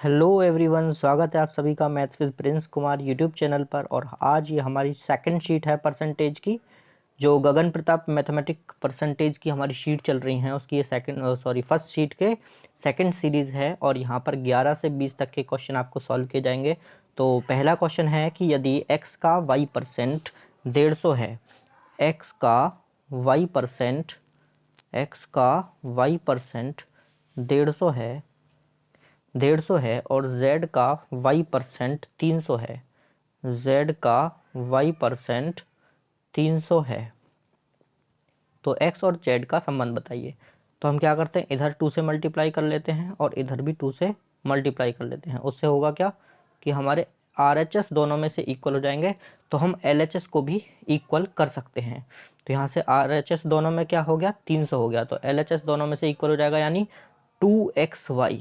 Hello everyone, स्वागत है आप सभी का maths with Prince Kumar YouTube channel पर। और आज ये हमारी सेकंड शीट है परसेंटेज की, जो गगन प्रताप मैथमेटिक परसेंटेज की हमारी शीट चल रही हैं उसकी ये फर्स्ट शीट के सेकंड सीरीज़ है। और यहाँ पर 11 से 20 तक के क्वेश्चन आपको सॉल्व किए जाएंगे। तो पहला क्वेश्चन है कि यदि x का y% 150 है, x का y% 150 है और z का y% 300 है, z का y% 300 है, तो x और z का संबंध बताइए। तो हम क्या करते हैं, इधर 2 से मल्टीप्लाई कर लेते हैं और इधर भी 2 से मल्टीप्लाई कर लेते हैं। उससे होगा क्या कि हमारे RHS दोनों में से इक्वल हो जाएंगे, तो हम LHS को भी इक्वल कर सकते हैं। तो यहाँ से RHS दोनों में क्या हो गया, 300 हो गया, तो LHS दोनों में से इक्वल हो जाएगा, यानी 2xy,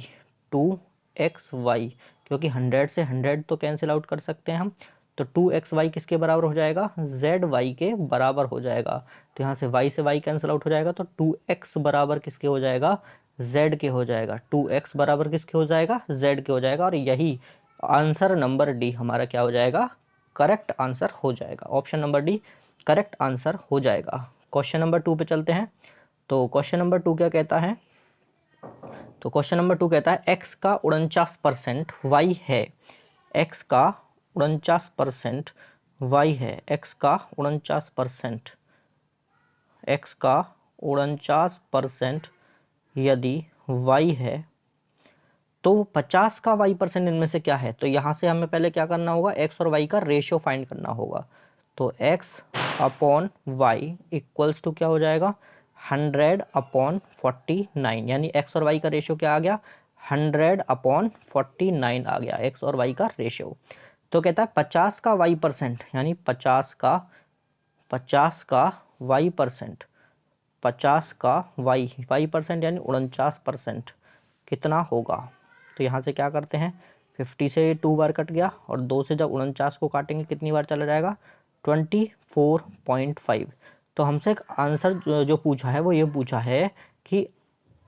क्योंकि 100 से 100 तो कैंसिल आउट कर सकते हैं हम। तो 2xy किसके बराबर हो जाएगा, zy के बराबर हो जाएगा। तो यहाँ से y से y कैंसिल आउट हो जाएगा, तो 2x बराबर किसके हो जाएगा, z के हो जाएगा। 2x बराबर किसके हो जाएगा, z के हो जाएगा। और यही आंसर नंबर डी हमारा क्या हो जाएगा, करेक्ट आंसर हो जाएगा। Option number D correct answer हो जाएगा। क्वेश्चन नंबर 2 पे चलते हैं। तो क्वेश्चन नंबर 2 क्या कहता है, तो क्वेश्चन नंबर 2 कहता है x का 49% y है, x का 49% y है, x का 49% यदि y है तो 50 का y% इनमें से क्या है। तो यहाँ से हमें पहले क्या करना होगा, x और y का रेशियो फाइंड करना होगा। तो x upon y equals to क्या हो जाएगा, 100/49, यानी x और y का रेशियो क्या आ गया, 100/49 आ गया x और y का रेशियो। तो कहता है 50 का y%, यानी 50 का y%, 50 का y% यानी 49% कितना होगा। तो यहाँ से क्या करते हैं, 50 से 2 बार कट गया और 2 से जब 49 को काटेंगे कितनी बार चला जाएगा, 24.5। तो हमसे एक आंसर जो पूछा है वो ये पूछा है कि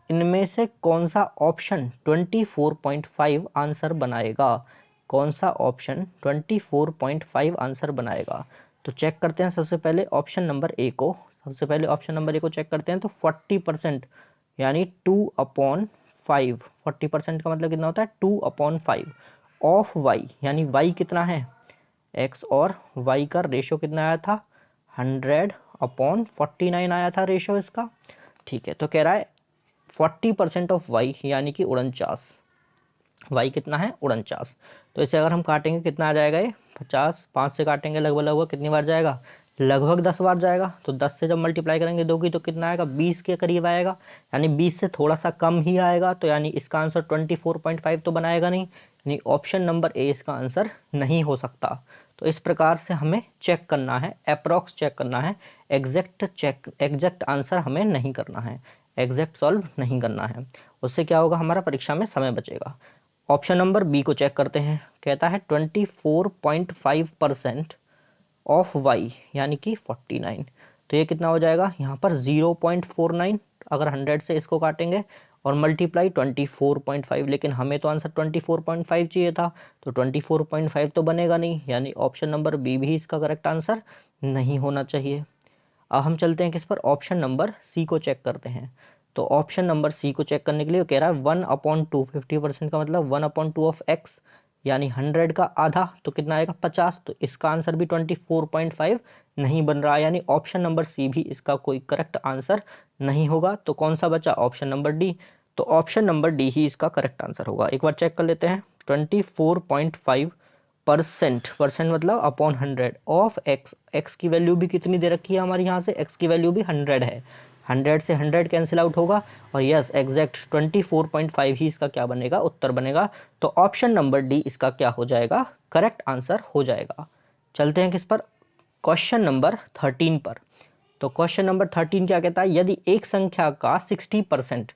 इनमें से कौन सा ऑप्शन 24.5 आंसर बनाएगा, कौन सा ऑप्शन 24.5 आंसर बनाएगा। तो चेक करते हैं सबसे पहले ऑप्शन नंबर ए को, चेक करते हैं। तो 40% यानी 2/5, 40% का मतलब कितना होता है, 2/5 ऑफ वाई, यानी वाई कितना है, एक्स और वाई का रेशियो कितना आया था, 100/49 आया था रेशियो इसका। ठीक है, तो कह रहा है 40% ऑफ वाई यानी कि 49, वाई कितना है 49। तो इसे अगर हम काटेंगे कितना आ जाएगा, ये 50, 5 से काटेंगे लगभग कितनी बार जाएगा, लगभग 10 बार जाएगा। तो 10 से जब मल्टीप्लाई करेंगे 2 की तो कितना आएगा, 20 के करीब आएगा, यानी 20 से थोड़ा सा कम ही आएगा। तो यानी इसका आंसर 24.5 तो बनाएगा नहीं, यानी ऑप्शन नंबर ए इसका आंसर नहीं हो सकता। तो इस प्रकार से हमें चेक करना है, अप्रॉक्स चेक करना है, एग्जैक्ट आंसर हमें नहीं करना है, एग्जैक्ट सॉल्व नहीं करना है। उससे क्या होगा, हमारा परीक्षा में समय बचेगा। ऑप्शन नंबर बी को चेक करते हैं। कहता है 24.5% ऑफ वाई यानी कि 49। तो ये कितना हो जाएगा, यहाँ पर 0.49, अगर 100 से इसको काटेंगे और मल्टीप्लाई 24.5, लेकिन हमें तो आंसर 24.5 चाहिए था, तो 24.5 तो बनेगा नहीं, यानी ऑप्शन नंबर बी भी इसका करेक्ट आंसर नहीं होना चाहिए। अब हम चलते हैं किस पर, ऑप्शन नंबर सी को चेक करते हैं। तो ऑप्शन नंबर सी को चेक करने के लिए कह रहा है 1/2, 50% का मतलब 1/2 ऑफ एक्स, यानी 100 का आधा, तो कितना आएगा 50। तो इसका आंसर भी 24.5 नहीं बन रहा, यानी ऑप्शन नंबर सी भी इसका कोई करेक्ट आंसर नहीं होगा। तो कौन सा बचा, ऑप्शन नंबर डी। तो ऑप्शन नंबर डी ही इसका करेक्ट आंसर होगा। एक बार चेक कर लेते हैं, 24.5% मतलब अपॉन 100 ऑफ एक्स, एक्स की वैल्यू भी कितनी दे रखी है हमारी, यहाँ से एक्स की वैल्यू भी 100 है, 100 से 100 कैंसिल आउट होगा, और यस एग्जैक्ट 24.5 ही इसका क्या बनेगा, उत्तर बनेगा। तो ऑप्शन नंबर डी इसका क्या हो जाएगा, करेक्ट आंसर हो जाएगा। चलते हैं किस पर, क्वेश्चन नंबर 13 पर। तो क्वेश्चन नंबर 13 क्या कहता है, यदि एक संख्या का 60%,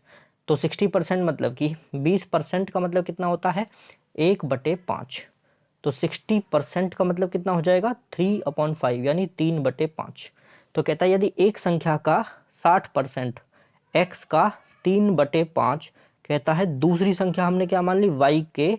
तो 60% मतलब कि 20% का मतलब कितना होता है, 1/5। तो 60% का मतलब कितना हो जाएगा, 3/5 यानी 3/5। तो कहता है यदि एक संख्या का 60%, x का 3/5, कहता है दूसरी संख्या हमने क्या मान ली, y के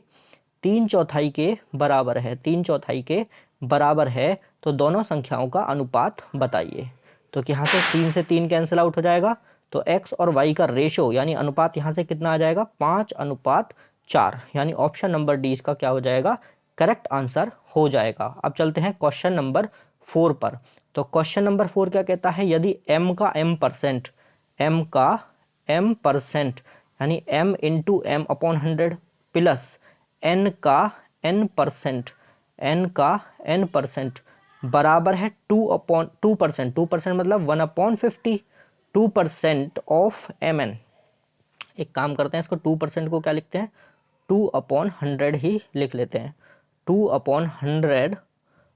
3/4 के बराबर है, 3/4 के बराबर है, तो दोनों संख्याओं का अनुपात बताइए। तो यहाँ से 3 से 3 कैंसिल आउट हो जाएगा, तो x और y का रेशो यानी अनुपात यहाँ से कितना आ जाएगा, 5:4, यानी ऑप्शन नंबर डी इसका क्या हो जाएगा, करेक्ट आंसर हो जाएगा। अब चलते हैं क्वेश्चन नंबर 4 पर। तो क्वेश्चन नंबर 4 क्या कहता है, यदि m का m परसेंट यानी m into M upon 100 plus n का n परसेंट बराबर है 2% 2% मतलब 1/50, 2% ऑफ mn। एक काम करते हैं, इसको 2% को क्या लिखते हैं, 2/100 ही लिख लेते हैं, 2/100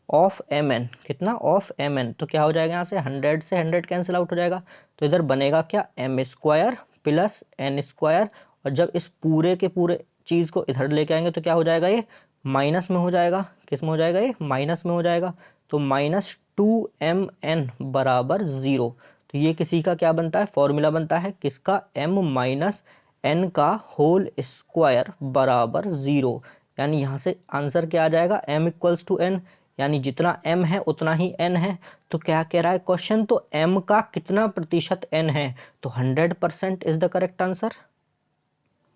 ऑफ mn, कितना ऑफ mn। तो क्या हो जाएगा, यहाँ से 100 से 100 कैंसिल आउट हो जाएगा, तो इधर बनेगा क्या, m² प्लस n², और जब इस पूरे के पूरे चीज़ को इधर लेके आएंगे तो क्या हो जाएगा, ये माइनस में हो जाएगा, किस में हो जाएगा, ये माइनस में हो जाएगा, तो -2mn बराबर 0। तो ये किसी का क्या बनता है, फॉर्मूला बनता है किसका, m माइनस n का होल स्क्वायर बराबर 0। यानी यहाँ से आंसर क्या आ जाएगा, m इक्वल्स टू n, यानी जितना m है उतना ही n है। तो क्या कह रहा है क्वेश्चन, तो m का कितना प्रतिशत n है, तो 100% इज द करेक्ट आंसर।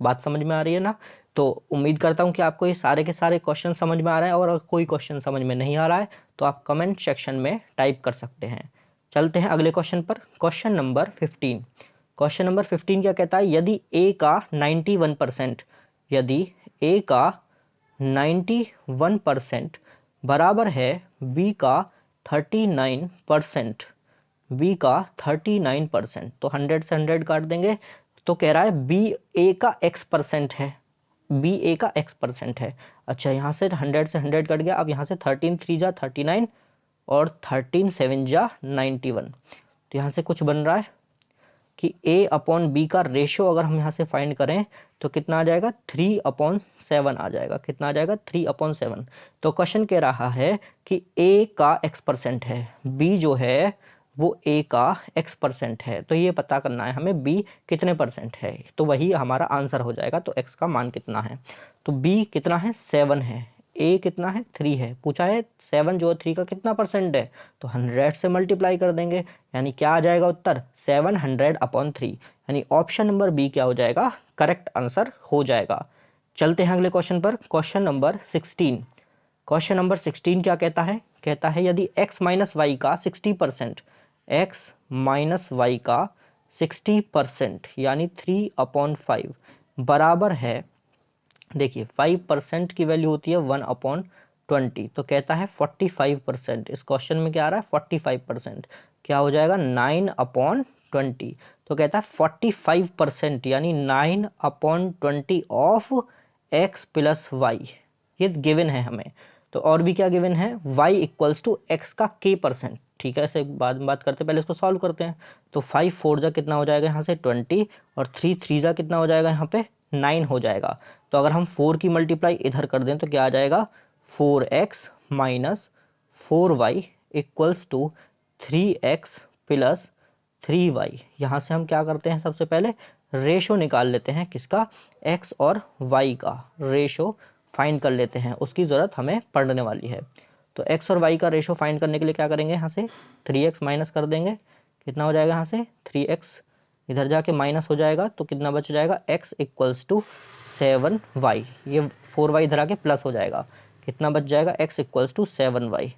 बात समझ में आ रही है ना। तो उम्मीद करता हूँ कि आपको ये सारे के सारे क्वेश्चन समझ में आ रहे हैं, और अगर कोई क्वेश्चन समझ में नहीं आ रहा है तो आप कमेंट सेक्शन में टाइप कर सकते हैं। चलते हैं अगले क्वेश्चन पर, क्वेश्चन नंबर 15। क्वेश्चन नंबर 15 क्या कहता है, यदि a का 91%, यदि a का 91% बराबर है b का 39%, b का 39%, तो 100 से 100 काट देंगे, तो कह रहा है बी ए का x% है, बी ए का x% है। अच्छा, यहाँ से 100 से 100 कट गया, अब यहाँ से 13 3 जा 39 और 13 7 जा 91। तो यहाँ से कुछ बन रहा है कि a/b का रेशो अगर हम यहाँ से फाइंड करें तो कितना आ जाएगा, 3/7 आ जाएगा, कितना आ जाएगा, 3/7। तो क्वेश्चन कह रहा है कि a का x% है, b जो है वो a का x% है, तो ये पता करना है हमें b कितने परसेंट है, तो वही हमारा आंसर हो जाएगा। तो x का मान कितना है, तो b कितना है, 7 है, a कितना है, 3 है, पूछा है 7 जो है 3 का कितना परसेंट है, तो 100 से मल्टीप्लाई कर देंगे, यानी क्या आ जाएगा उत्तर, 700/3, यानी ऑप्शन नंबर बी क्या हो जाएगा, करेक्ट आंसर हो जाएगा। चलते हैं अगले क्वेश्चन पर, क्वेश्चन नंबर 16। क्वेश्चन नंबर 16 क्या कहता है, कहता है यदि x माइनस वाई का 60%, x माइनस वाई का 60% यानी 3/5 बराबर है, देखिए 5% की वैल्यू होती है 1/20, तो कहता है 45%। इस क्वेश्चन में क्या आ रहा है, 45%, क्या हो जाएगा, 9/20। तो कहता है 45% यानी 9/20 ऑफ x प्लस वाई, ये गिवन है हमें। तो और भी क्या गिवन है, y इक्वल्स टू x का k%। ठीक है, ऐसे बाद में बात करते हैं, पहले इसको सॉल्व करते हैं। तो 5 4 जा कितना हो जाएगा यहाँ से 20, और 3 3 जा कितना हो जाएगा यहाँ पे 9 हो जाएगा। तो अगर हम 4 की मल्टीप्लाई इधर कर दें तो क्या आ जाएगा, 4x minus 4y equals to 3x plus 3y। यहाँ से हम क्या करते हैं, सबसे पहले रेशो निकाल लेते हैं, किसका, x और y का रेशो फाइंड कर लेते हैं, उसकी ज़रूरत हमें पड़ने वाली है। तो x और y का रेशो फाइंड करने के लिए क्या करेंगे, यहाँ से 3x माइनस कर देंगे, कितना हो जाएगा यहाँ से 3x, इधर जाके माइनस हो जाएगा, तो कितना बच जाएगा, x इक्वल्स टू 7y, ये 4y इधर आके प्लस हो जाएगा, कितना बच जाएगा, x इक्वल्स टू 7y।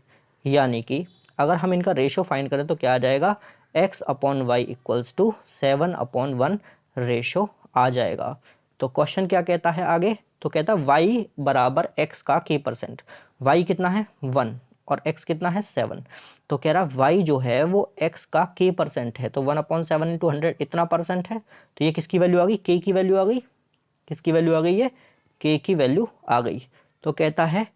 यानी कि अगर हम इनका रेशो फाइंड करें तो क्या आ जाएगा, x/y इक्वल्स टू 7/1 रेशो आ जाएगा। तो क्वेश्चन क्या कहता है आगे, तो कहता है y बराबर x का k%, y कितना है 1 और x कितना है 7। तो कह रहा y जो है वो x का k% है, तो 1/7 इंटू 100 इतना परसेंट है, तो ये किसकी वैल्यू आ गई, k की वैल्यू आ गई, किसकी वैल्यू आ गई, ये k की वैल्यू आ गई। तो कहता है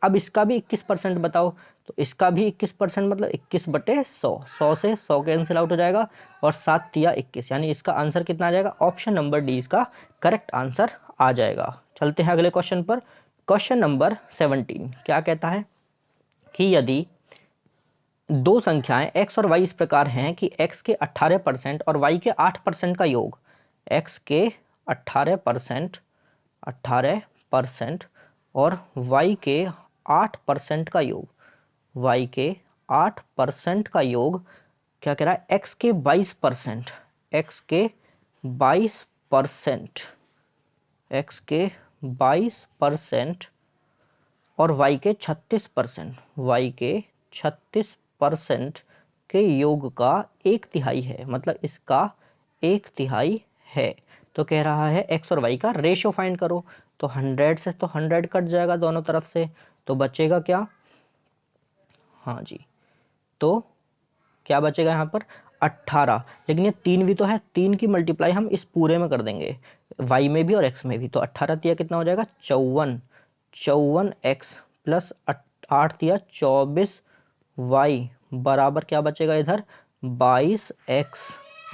अब इसका भी 21% बताओ, तो इसका भी 21% मतलब 21/100, 100 से 100 कैंसिल आउट हो जाएगा, और 7 तिया 21, यानी इसका आंसर कितना आ जाएगा, ऑप्शन नंबर डी इसका करेक्ट आंसर आ जाएगा। चलते हैं अगले क्वेश्चन पर, क्वेश्चन नंबर 17 क्या कहता है कि यदि दो संख्याएं x और y इस प्रकार हैं कि x के 18% और y के 8% का योग, x के 18% और y के 8% का योग, y के 8% का योग क्या कह रहा है, x के 22%, x के 22%, x के 22% और y के 36%, y के 36% के योग का 1/3 है, मतलब इसका 1/3 है। तो कह रहा है x और y का रेशो फाइंड करो। तो 100 से तो 100 कट जाएगा दोनों तरफ से, तो बचेगा क्या, हाँ जी, तो क्या बचेगा यहाँ पर 18। लेकिन ये 3 भी तो है, 3 की मल्टीप्लाई हम इस पूरे में कर देंगे, y में भी और x में भी। तो 18 तिया कितना हो जाएगा 54, 54x प्लस 8 तिया 24y बराबर क्या बचेगा इधर 22x।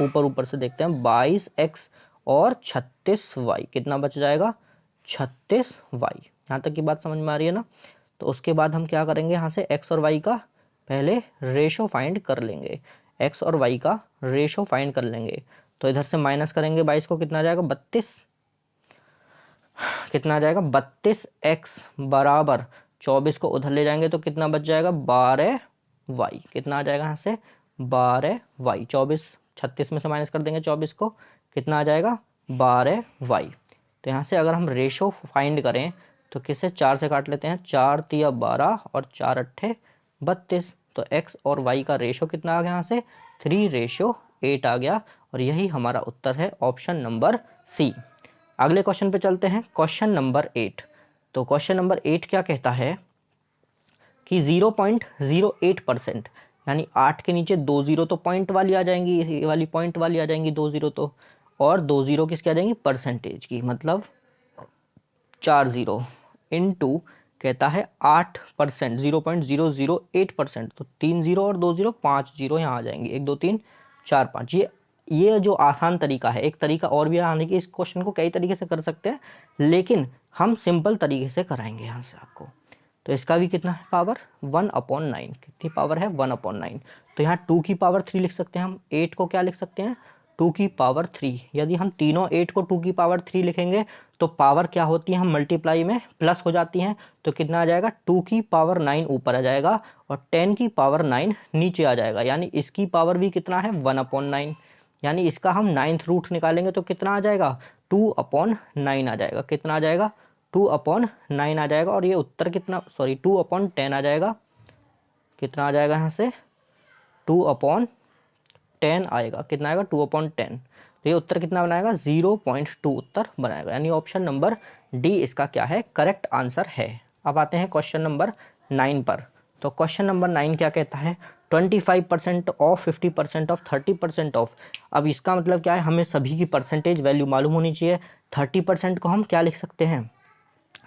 ऊपर ऊपर से देखते हैं 22x और 36y कितना बच जाएगा 36y। यहाँ तक की बात समझ में आ रही है ना। तो उसके बाद हम क्या करेंगे, यहाँ से x और y का पहले रेशो फाइंड कर लेंगे, x और y का रेशो फाइंड कर लेंगे। तो इधर से माइनस करेंगे 22 को, कितना आ जाएगा 32, कितना आ जाएगा 32x बराबर 24 को उधर ले जाएंगे तो कितना बच जाएगा 12y, कितना आ जाएगा यहाँ से 12y। 24 36 में से माइनस कर देंगे 24 को, कितना आ जाएगा 12y। तो यहाँ से अगर हम रेशो फाइंड करें तो किसे 4 से काट लेते हैं, 4 तिया 12 और 4 अट्ठे 32। तो x और y का रेशो कितना आ गया यहाँ से 3:8 आ गया, और यही हमारा उत्तर है ऑप्शन नंबर सी। अगले क्वेश्चन पे चलते हैं, क्वेश्चन नंबर 8। तो क्वेश्चन नंबर 8 क्या कहता है कि 0.08%, यानी 8 के नीचे 2 जीरो तो पॉइंट वाली आ जाएंगी, ये वाली पॉइंट वाली आ जाएंगी 2 जीरो तो, और 2 जीरो किसकी आ जाएंगी परसेंटेज की, मतलब 4 जीरो इनटू कहता है 8%, 0.008%। तो 3 जीरो और 2 जीरो 5 जीरो यहाँ आ जाएंगी, 1 2 3 4 5। ये जो आसान तरीका है, एक तरीका और भी आने की, इस क्वेश्चन को कई तरीके से कर सकते हैं, लेकिन हम सिंपल तरीके से कराएंगे यहाँ से आपको। तो इसका भी कितना है पावर 1/9, कितनी पावर है 1/9। तो यहाँ 2 की पावर 3 लिख सकते हैं हम, 8 को क्या लिख सकते हैं 2 की पावर 3। यदि हम तीनों 8 को 2 की पावर 3 लिखेंगे तो पावर क्या होती है, हम मल्टीप्लाई में प्लस हो जाती हैं। तो कितना आ जाएगा 2 की पावर 9 ऊपर आ जाएगा और 10 की पावर 9 नीचे आ जाएगा, यानी इसकी पावर भी कितना है 1/9। यानी इसका हम 9th रूट निकालेंगे तो कितना आ जाएगा 2/9 आ जाएगा, कितना आ जाएगा 2/9 आ जाएगा। और ये उत्तर कितना, सॉरी 2/10 आ जाएगा, कितना आ जाएगा यहाँ से 2/10 आएगा, कितना आएगा 2/10। तो ये उत्तर कितना बनाएगा 0.2 उत्तर बनाएगा, यानी ऑप्शन नंबर डी इसका क्या है करेक्ट आंसर है। अब आते हैं क्वेश्चन नंबर 9 पर। तो क्वेश्चन नंबर 9 क्या कहता है 25% ऑफ, 50% ऑफ, 30% ऑफ। अब इसका मतलब क्या है, हमें सभी की परसेंटेज वैल्यू मालूम होनी चाहिए। 30% को हम क्या लिख सकते हैं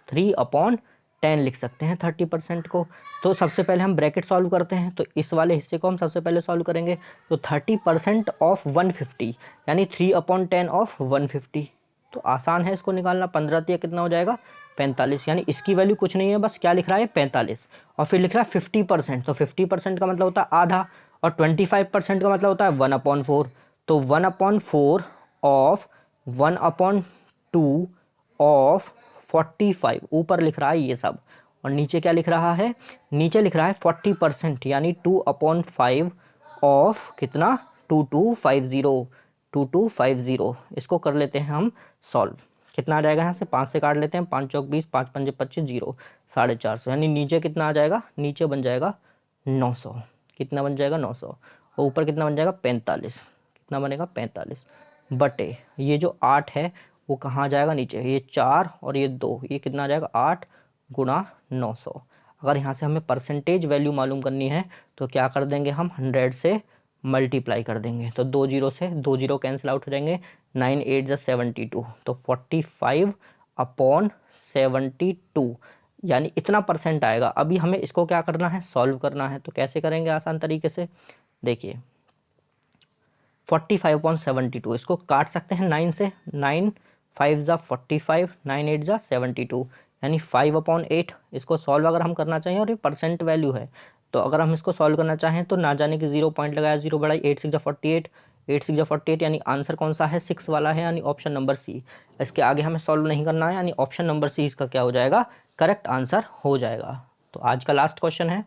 3/10 लिख सकते हैं 30% को। तो सबसे पहले हम ब्रैकेट सॉल्व करते हैं, तो इस वाले हिस्से को हम सबसे पहले सॉल्व करेंगे। तो 30% ऑफ 150 यानी 3/10 ऑफ 150। तो आसान है इसको निकालना, 15 तिया कितना हो जाएगा 45, यानी इसकी वैल्यू कुछ नहीं है, बस क्या लिख रहा है 45। और फिर लिख रहा है 50%, तो 50% का मतलब होता है आधा, और 25% का मतलब होता है 1/4। तो 1/4 ऑफ 1/2 ऑफ 45, ऊपर लिख रहा है ये सब, और नीचे क्या लिख रहा है, नीचे लिख रहा है 40%, यानी 2/5 ऑफ कितना 2250, 2250। इसको कर लेते हैं हम सॉल्व, कितना आ जाएगा यहाँ से 5 से काट लेते हैं, 5 चौक 20, 5 पंजे 25, 0 450, यानी नीचे कितना आ जाएगा, नीचे बन जाएगा 900, कितना बन जाएगा 900, और ऊपर कितना बन जाएगा 45, कितना बनेगा 45 बटे ये जो 8 है वो कहाँ जाएगा नीचे, ये 4 और ये 2, ये कितना आ जाएगा 8 गुणा 900। अगर यहाँ से हमें परसेंटेज वैल्यू मालूम करनी है तो क्या कर देंगे हम 100 से मल्टीप्लाई कर देंगे, तो 2 जीरो से 2 जीरो कैंसिल आउट हो जाएंगे, 9 8 जा 72, तो 45/72 यानी इतना परसेंट आएगा। अभी हमें इसको क्या करना है सॉल्व करना है, तो कैसे करेंगे आसान तरीके से, देखिए 45/72 इसको काट सकते हैं 9 से, 9 5 जा 45, 9 8 जा 72, यानी 5/8। इसको सॉल्व अगर हम करना चाहिए, और ये परसेंट वैल्यू है, तो अगर हम इसको सॉल्व करना चाहें तो ना जाने कि 0 पॉइंट लगाया, 0 बढ़ाई, 8 6 जा 48, 8 6 48, यानी आंसर कौन सा है, 6 वाला है, यानी ऑप्शन नंबर सी। इसके आगे हमें सॉल्व नहीं करना है, यानी ऑप्शन नंबर सी इसका क्या हो जाएगा, करेक्ट आंसर हो जाएगा। तो आज का लास्ट क्वेश्चन है।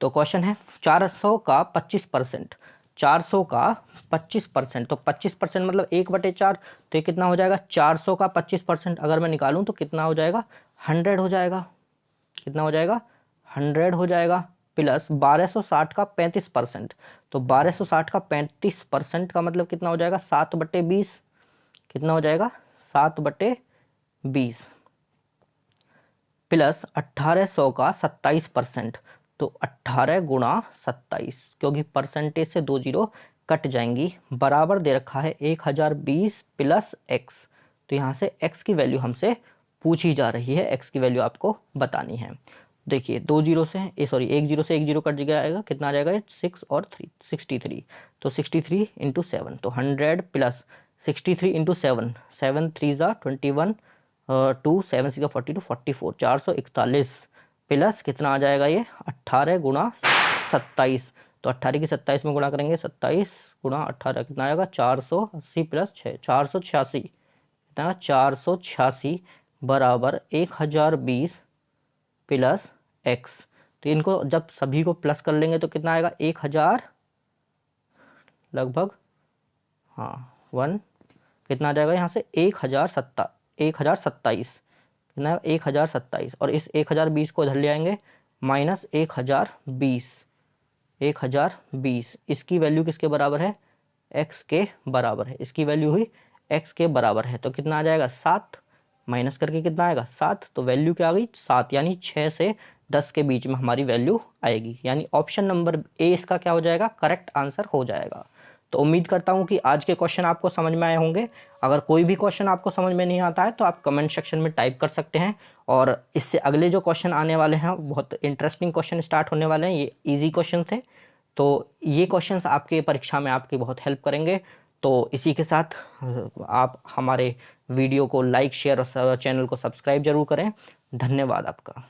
तो क्वेश्चन है 400 का 25%, 400 का 25%, तो 25% मतलब 1/4, तो ये कितना हो जाएगा, 400 का 25% अगर मैं निकालूं तो कितना हो जाएगा, 100 हो जाएगा। कितना हो जाएगा, 100 हो जाएगा। प्लस 1260 का 35%, तो 1260 का 35% का मतलब कितना हो जाएगा, 7/20। कितना हो जाएगा, 7/20। प्लस 1800 का 27%, तो 18 गुणा 27, क्योंकि परसेंटेज से 2 जीरो कट जाएंगी, बराबर दे रखा है 1020 प्लस एक्स। तो यहाँ से एक्स की वैल्यू हमसे पूछी जा रही है, एक्स की वैल्यू आपको बतानी है। देखिए 2 जीरो से सॉरी 1 जीरो से 1 जीरो कट जाएगा, कितना आ जाएगा, 6 और 3 63, तो 63 इंटू 7, तो 100 प्लस 63 इंटू 7, 7 3 ज़ा 21, 2 7 6 42 44, 441 प्लस कितना आ जाएगा ये, 18 गुणा 27, तो 18 की 27 में गुणा करेंगे, 27 गुणा 18 कितना आएगा, 480 प्लस 6 486, कितना 486 बराबर 1020 प्लस एक्स। तो इनको जब सभी को प्लस कर लेंगे तो कितना आएगा, 1000 लगभग, हाँ 1, कितना आ जाएगा यहाँ से, 1027, कितना 1027, और इस 1020 को इधर ले आएंगे, माइनस 1020, इसकी वैल्यू किसके बराबर है, एक्स के बराबर है, इसकी वैल्यू हुई एक्स के बराबर है, तो कितना आ जाएगा, 7, माइनस करके कितना आएगा, 7, तो वैल्यू क्या आ गई, 7, यानी 6 से 10 के बीच में हमारी वैल्यू आएगी, यानी ऑप्शन नंबर ए इसका क्या हो जाएगा, करेक्ट आंसर हो जाएगा। तो उम्मीद करता हूँ कि आज के क्वेश्चन आपको समझ में आए होंगे। अगर कोई भी क्वेश्चन आपको समझ में नहीं आता है तो आप कमेंट सेक्शन में टाइप कर सकते हैं, और इससे अगले जो क्वेश्चन आने वाले हैं बहुत इंटरेस्टिंग क्वेश्चन स्टार्ट होने वाले हैं। ये इजी क्वेश्चन थे, तो ये क्वेश्चंस आपके परीक्षा में आपकी बहुत हेल्प करेंगे। तो इसी के साथ आप हमारे वीडियो को लाइक शेयर और चैनल को सब्सक्राइब जरूर करें। धन्यवाद आपका।